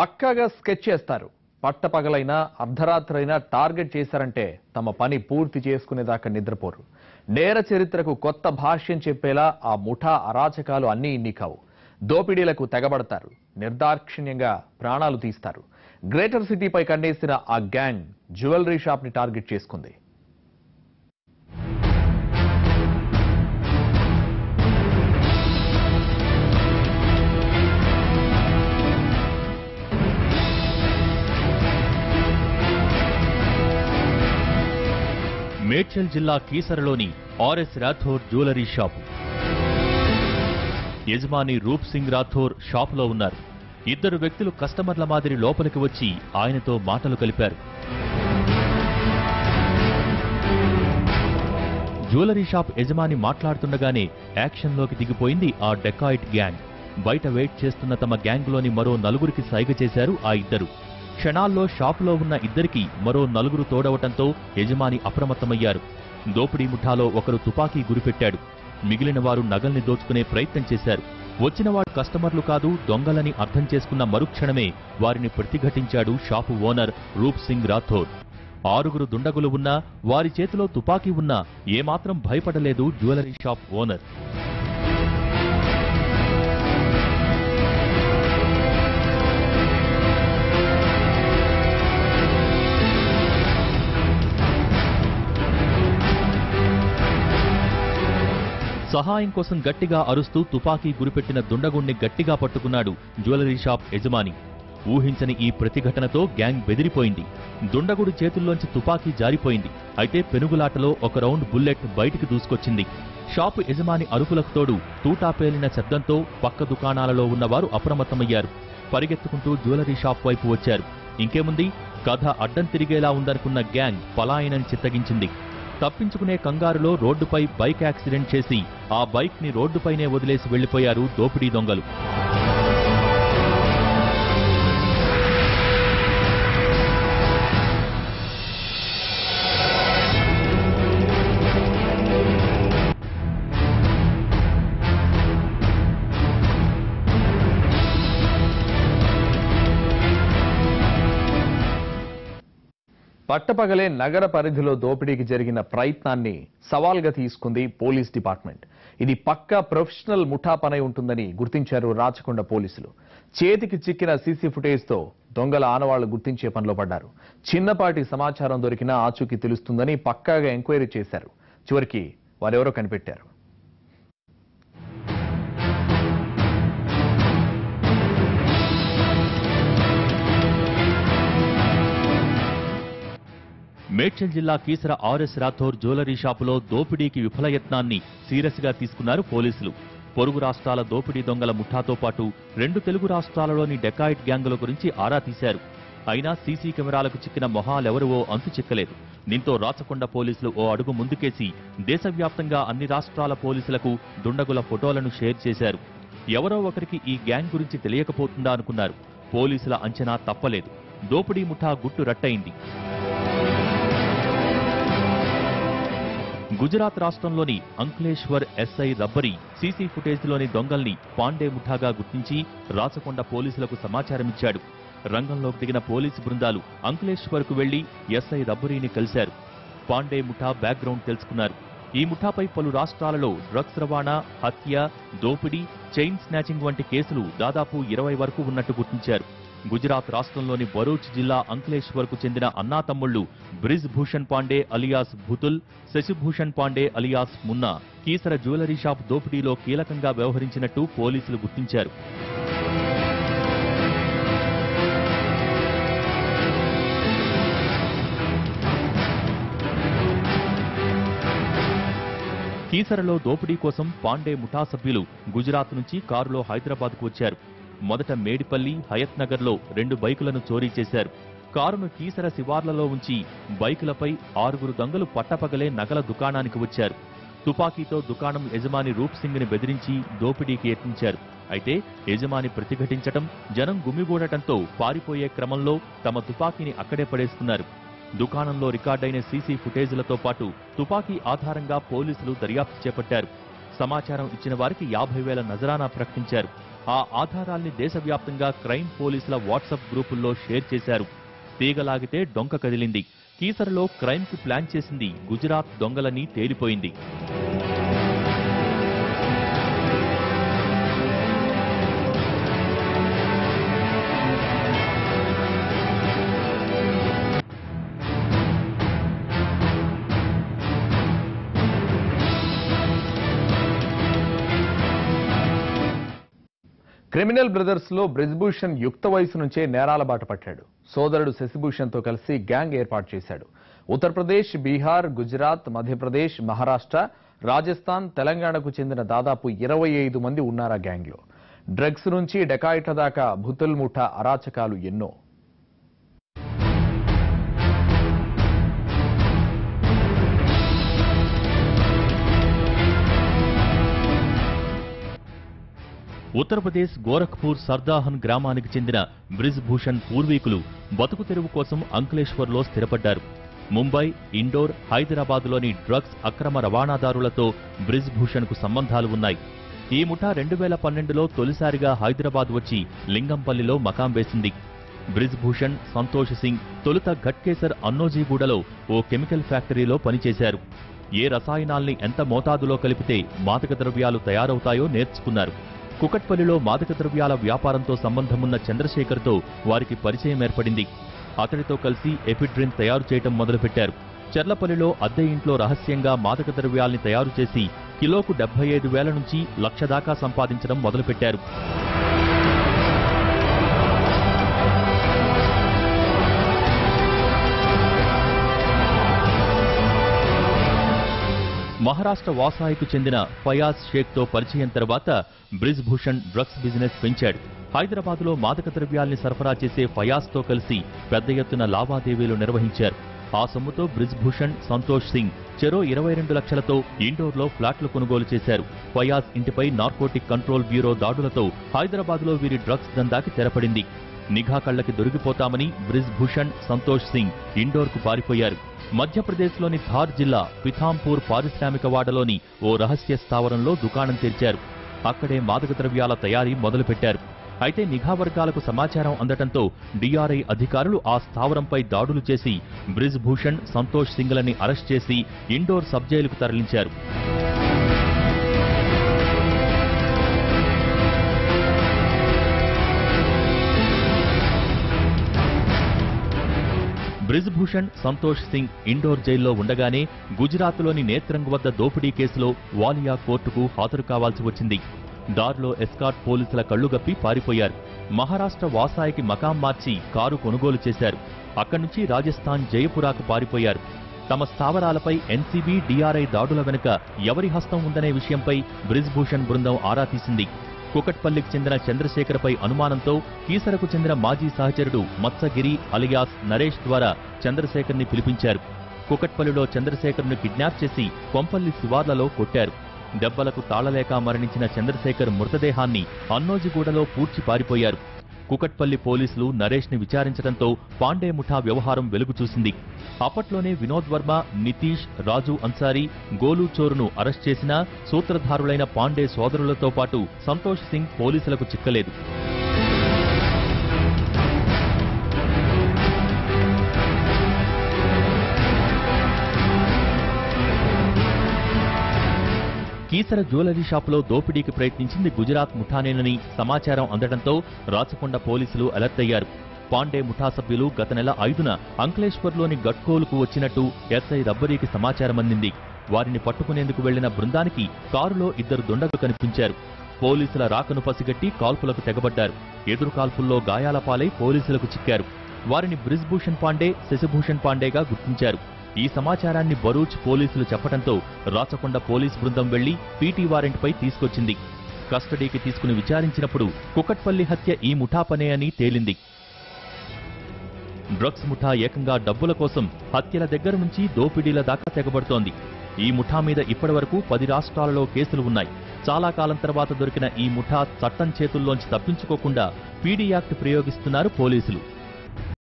పక్కాగా స్కెచ్ చేస్తారు. పట్టపగలైనా అర్ధరాత్రైనా టార్గెట్ చేశారంటే తమ పని పూర్తి చేసుకునేదాకా నిద్రపోరు. నేర చరిత్రకు కొత్త భాష్యం చెప్పేలా ఆ ముఠా అరాచకాలు అన్నీ ఇన్ని కావు. దోపిడీలకు తెగబడతారు, నిర్దాక్షిణ్యంగా ప్రాణాలు తీస్తారు. గ్రేటర్ సిటీపై కండేసిన ఆ గ్యాంగ్ జ్యువెలరీ షాప్ ని టార్గెట్ చేసుకుంది. మేడ్చల్ జిల్లా కీసరలోని ఆర్ఎస్ రాథోర్ జ్యువెలరీ షాపు. యజమాని రూప్ సింగ్ రాథోర్ షాపులో ఉన్నారు. ఇద్దరు వ్యక్తులు కస్టమర్ల మాదిరి లోపలికి వచ్చి ఆయనతో మాటలు కలిపారు. జ్యువెలరీ షాప్ యజమాని మాట్లాడుతుండగానే యాక్షన్లోకి దిగిపోయింది ఆ డెకాయిట్ గ్యాంగ్. బయట వెయిట్ చేస్తున్న తమ గ్యాంగ్లోని మరో నలుగురికి సైగ చేశారు ఆ ఇద్దరు. క్షణాల్లో షాపులో ఉన్న ఇద్దరికి మరో నలుగురు తోడవటంతో యజమాని అప్రమత్తమయ్యారు. దోపిడీ ముఠాలో ఒకరు తుపాకీ గురిపెట్టాడు. మిగిలిన వారు నగల్ని దోచుకునే ప్రయత్నం చేశారు. వచ్చినవాడు కస్టమర్లు కాదు, దొంగలని అర్థం చేసుకున్న మరుక్షణమే వారిని ప్రతిఘటించాడు షాపు ఓనర్ రూప్ సింగ్ రాథోర్. 6 దుండగులు ఉన్నా, వారి చేతిలో తుపాకీ ఉన్నా ఏమాత్రం భయపడలేదు జ్యువెలరీ షాప్ ఓనర్. సహాయం కోసం గట్టిగా అరుస్తూ తుపాకీ గురిపెట్టిన దుండగుణ్ణి గట్టిగా పట్టుకున్నాడు జ్యువెలరీ షాప్ యజమాని. ఊహించని ఈ ప్రతిఘటనతో గ్యాంగ్ బెదిరిపోయింది. దుండగుడి చేతుల్లోంచి తుపాకీ జారిపోయింది. అయితే పెనుగులాటలో ఒక రౌండ్ బుల్లెట్ బయటికి దూసుకొచ్చింది. షాపు యజమాని అరుపులకు తోడు తూటా పేలిన శబ్దంతో పక్క దుకాణాలలో ఉన్నవారు అప్రమత్తమయ్యారు. పరిగెత్తుకుంటూ జ్యువెలరీ షాప్ వైపు వచ్చారు. ఇంకేముంది, కథ అడ్డం తిరిగేలా ఉందనుకున్న గ్యాంగ్ పలాయనం చిత్తగించింది. తప్పించుకునే కంగారులో రోడ్డుపై బైక్ యాక్సిడెంట్ చేసి ఆ బైక్ ని రోడ్డుపైనే వదిలేసి వెళ్లిపోయారు దోపిడీ దొంగలు. పట్టపగలే నగర పరిధిలో దోపిడీకి జరిగిన ప్రయత్నాన్ని సవాల్గా తీసుకుంది పోలీస్ డిపార్ట్మెంట్. ఇది పక్కా ప్రొఫెషనల్ ముఠా పనై ఉంటుందని గుర్తించారు రాచకొండ పోలీసులు. చేతికి చిక్కిన సీసీ ఫుటేజ్తో దొంగల ఆనవాళ్లు గుర్తించే పనిలో పడ్డారు. చిన్నపాటి సమాచారం దొరికినా ఆచూకీ తెలుస్తుందని పక్కాగా ఎంక్వైరీ చేశారు. చివరికి వారెవరో కనిపెట్టారు. మేడ్చల్ జిల్లా కీసర ఆర్ఎస్ రాథోర్ జ్యువెలరీ షాపులో దోపిడీకి విఫలయత్నాన్ని సీరియస్ గా తీసుకున్నారు పోలీసులు. పొరుగు రాష్ట్రాల దోపిడీ దొంగల ముఠాతో పాటు 2 తెలుగు రాష్ట్రాలలోని డెకాయిట్ గ్యాంగుల గురించి ఆరా తీశారు. అయినా సీసీ కెమెరాలకు చిక్కిన మొహాలెవరువో అంతు చిక్కలేదు. దీంతో రాచకొండ పోలీసులు ఓ అడుగు ముందుకేసి దేశవ్యాప్తంగా అన్ని రాష్ట్రాల పోలీసులకు దుండగుల ఫోటోలను షేర్ చేశారు. ఎవరో ఒకరికి ఈ గ్యాంగ్ గురించి తెలియకపోతుందా అనుకున్నారు. పోలీసుల అంచనా తప్పలేదు. దోపిడీ ముఠా గుట్టు రట్టయింది. గుజరాత్ రాష్ట్రంలోని అంక్లేశ్వర్ ఎస్ఐ రబ్బరీ సీసీ ఫుటేజ్లోని దొంగల్ని పాండే ముఠాగా గుర్తించి రాచకొండ పోలీసులకు సమాచారమిచ్చాడు. రంగంలోకి దిగిన పోలీసు బృందాలు అంక్లేశ్వర్కు వెళ్లి ఎస్ఐ రబ్బరీని కలిశారు. పాండే ముఠా బ్యాక్గ్రౌండ్ తెలుసుకున్నారు. ఈ ముఠాపై పలు రాష్ట్రాలలో డ్రగ్స్ రవాణా, హత్య, దోపిడీ, చైన్ స్నాచింగ్ వంటి కేసులు దాదాపు 20 వరకు ఉన్నట్టు గుర్తించారు. గుజరాత్ రాష్ట్రంలోని భరూచ్ జిల్లా అంక్లేశ్వర్కు చెందిన అన్నాతమ్ముళ్లు Brij Bhushan Pandey alias Bhutul, Shashibhushan Pandey alias Munna Keesara jewellery shop దోపిడీలో కీలకంగా వ్యవహరించినట్టు పోలీసులు గుర్తించారు. కీసరలో దోపిడీ కోసం పాండే ముఠా సభ్యులు గుజరాత్ నుంచి కారులో హైదరాబాద్కు వచ్చారు. మొదట మేడిపల్లి, హయత్ నగర్లో 2 బైకులను చోరీ చేశారు. కారును కీసర శివార్లలో ఉంచి బైకులపై 6 దొంగలు పట్టపగలే నగల దుకాణానికి వచ్చారు. తుపాకీతో దుకాణం యజమాని రూప్ సింగ్ ని బెదిరించి దోపిడీకి యత్నించారు. అయితే యజమాని ప్రతిఘటించటం, జనం గుమిగూడటంతో పారిపోయే క్రమంలో తమ తుపాకీని అక్కడే పడేస్తున్నారు. దుకాణంలో రికార్డైన సీసీ ఫుటేజీలతో పాటు తుపాకీ ఆధారంగా పోలీసులు దర్యాప్తు చేపట్టారు. సమాచారం ఇచ్చిన వారికి 50,000 నజరానా ప్రకటించారు. ఆ ఆధారాల్ని దేశవ్యాప్తంగా క్రైమ్ పోలీసుల వాట్సాప్ గ్రూపుల్లో షేర్ చేశారు. తీగలాగితే డొంక కదిలింది. కీసరలో క్రైమ్ కు ప్లాన్ చేసింది గుజరాత్ దొంగలని తేలిపోయింది. క్రిమినల్ బ్రదర్స్ లో బ్రిజ్భూషణ్ యుక్త వయసు నుంచే నేరాల బాట పట్టాడు. సోదరుడు శశిభూషణ్ తో కలిసి గ్యాంగ్ ఏర్పాటు చేశాడు. ఉత్తరప్రదేశ్, బీహార్, గుజరాత్, మధ్యప్రదేశ్, మహారాష్ట్ర, రాజస్థాన్, తెలంగాణకు చెందిన దాదాపు 25 మంది ఉన్నారా గ్యాంగ్ లో. డ్రగ్స్ నుంచి డకాయిట్ల దాకా భుతుల్ ముఠా అరాచకాలు ఎన్నో. ఉత్తరప్రదేశ్ గోరఖ్పూర్ సర్దాహన్ గ్రామానికి చెందిన బ్రిజ్భూషణ్ పూర్వీకులు బతుకు తెరువు కోసం అంకలేశ్వర్లో స్థిరపడ్డారు. ముంబై, ఇండోర్, హైదరాబాద్లోని డ్రగ్స్ అక్రమ రవాణాదారులతో బ్రిజ్భూషణ్కు సంబంధాలు ఉన్నాయి. ఈ ముఠా 2012లో తొలిసారిగా హైదరాబాద్ వచ్చి లింగంపల్లిలో మకాం వేసింది. బ్రిజ్భూషణ్, సంతోష్ సింగ్ తొలుత ఘట్కేసర్ అన్నోజీగూడలో ఓ కెమికల్ ఫ్యాక్టరీలో పనిచేశారు. ఏ రసాయనాల్ని ఎంత మోతాదులో కలిపితే మాదక ద్రవ్యాలు తయారవుతాయో నేర్చుకున్నారు. కుకట్పల్లిలో మాదక ద్రవ్యాల వ్యాపారంతో సంబంధమున్న చంద్రశేఖర్తో వారికి పరిచయం ఏర్పడింది. అతడితో కలిసి ఎఫిడ్రిన్ తయారు చేయటం మొదలుపెట్టారు. చెర్లపల్లిలో అద్దె ఇంట్లో రహస్యంగా మాదక ద్రవ్యాల్ని తయారు చేసి కిలోకు 75,000 నుంచి 1,00,000 దాకా సంపాదించడం మొదలుపెట్టారు. మహారాష్ట్ర వాసాయికు చెందిన ఫయాజ్ షేక్తో పరిచయం తర్వాత బ్రిజ్భూషణ్ డ్రగ్స్ బిజినెస్ పెంచాడు. హైదరాబాద్లో మాదక ద్రవ్యాల్ని సరఫరా చేసే ఫయాజ్తో కలిసి పెద్ద ఎత్తున లావాదేవీలు నిర్వహించారు. ఆ సొమ్ముతో బ్రిజ్భూషణ్, సంతోష్ సింగ్ చెరో 22 లక్షలతో ఇండోర్లో ఫ్లాట్లు కొనుగోలు చేశారు. ఫయాజ్ ఇంటిపై నార్కోటిక్ కంట్రోల్ బ్యూరో దాడులతో హైదరాబాద్లో వీరి డ్రగ్స్ దందాకి తెరపడింది. నిఘా కళ్లకి దొరికిపోతామని బ్రిజ్భూషణ్, సంతోష్ సింగ్ ఇండోర్కు పారిపోయారు. మధ్యప్రదేశ్లోని ధార్ జిల్లా పిథాంపూర్ పారిశ్రామిక వాడలోని ఓ రహస్య స్థావరంలో దుకాణం తెరిచారు. అక్కడే మాదక ద్రవ్యాల తయారీ మొదలుపెట్టారు. అయితే నిఘా వర్గాలకు సమాచారం అందటంతో డిఆర్ఐ అధికారులు ఆ స్థావరంపై దాడులు చేసి బ్రిజ్భూషణ్, సంతోష్ సింగ్లని అరెస్ట్ చేసి ఇండోర్ సబ్ జైలుకు తరలించారు. బ్రిజ్భూషణ్, సంతోష్ సింగ్ ఇండోర్ జైల్లో ఉండగానే గుజరాత్లోని నేత్రంగ్ వద్ద దోపిడీ కేసులో వాలియా కోర్టుకు హాజరు కావాల్సి వచ్చింది. దారిలో ఎస్కార్ట్ పోలీసుల కళ్లుగప్పి పారిపోయారు. మహారాష్ట్ర వాసాయికి మకాం మార్చి కారు కొనుగోలు చేశారు. అక్కడి నుంచి రాజస్థాన్ జయపురాకు పారిపోయారు. తమ స్థావరాలపై ఎన్సీబీ, డిఆర్ఐ దాడుల వెనుక ఎవరి హస్తం ఉందనే విషయంపై బ్రిజ్భూషణ్ బృందం ఆరా తీసింది. కుకట్పల్లికి చెందిన చంద్రశేఖర్పై అనుమానంతో కీసరకు చెందిన మాజీ సహచరుడు మత్సగిరి అలియాస్ నరేష్ ద్వారా చంద్రశేఖర్ని పిలిపించారు. కుకట్పల్లిలో చంద్రశేఖర్ను కిడ్నాప్ చేసి కొంపల్లి శివార్లలో కొట్టారు. దెబ్బలకు తాళలేక మరణించిన చంద్రశేఖర్ మృతదేహాన్ని అన్నోజిగూడలో పూడ్చి పారిపోయారు. కుకట్పల్లి పోలీసులు నరేష్ని విచారించడంతో పాండే ముఠా వ్యవహారం వెలుగు చూసింది. అప్పట్లోనే వినోద్ వర్మ, నితీష్, రాజు అన్సారీ, గోలు చోరును అరెస్ట్ చేసినా సూత్రధారులైన పాండే సోదరులతో పాటు సంతోష్ సింగ్ పోలీసులకు చిక్కలేదు. కీసర జ్యువెలరీ షాపులో దోపిడీకి ప్రయత్నించింది గుజరాత్ ముఠానేనని సమాచారం అందడంతో రాచకొండ పోలీసులు అలర్ట్ అయ్యారు. పాండే ముఠా సభ్యులు గత నెల 5న అంకలేశ్వర్లోని గట్కోలుకు వచ్చినట్టు ఎస్ఐ రబ్బరీకి సమాచారం అందింది. వారిని పట్టుకునేందుకు వెళ్లిన బృందానికి కారులో 2 దుండగులు కనిపించారు. పోలీసుల రాకను పసిగట్టి కాల్పులకు తెగబడ్డారు. ఎదురు కాల్పుల్లో గాయాల పాలై పోలీసులకు చిక్కారు. వారిని బ్రిజ్భూషణ్ పాండే, శశిభూషణ్ పాండేగా గుర్తించారు. ఈ సమాచారాన్ని బరూచ్ పోలీసులు చెప్పడంతో రాచకొండ పోలీస్ బృందం వెళ్లి పీటీ వారెంట్పై తీసుకొచ్చింది. కస్టడీకి తీసుకుని విచారించినప్పుడు కుకట్పల్లి హత్య ఈ ముఠా పనే అని తేలింది. డ్రగ్స్ ముఠా ఏకంగా డబ్బుల కోసం హత్యల దగ్గర నుంచి దోపిడీల దాకా తెగబడుతోంది. ఈ ముఠా మీద ఇప్పటివరకు 10 రాష్ట్రాలలో కేసులు ఉన్నాయి. చాలా కాలం తర్వాత దొరికిన ఈ ముఠా చట్టం చేతుల్లోంచి తప్పించుకోకుండా పీడీ యాక్ట్ ప్రయోగిస్తున్నారు పోలీసులు.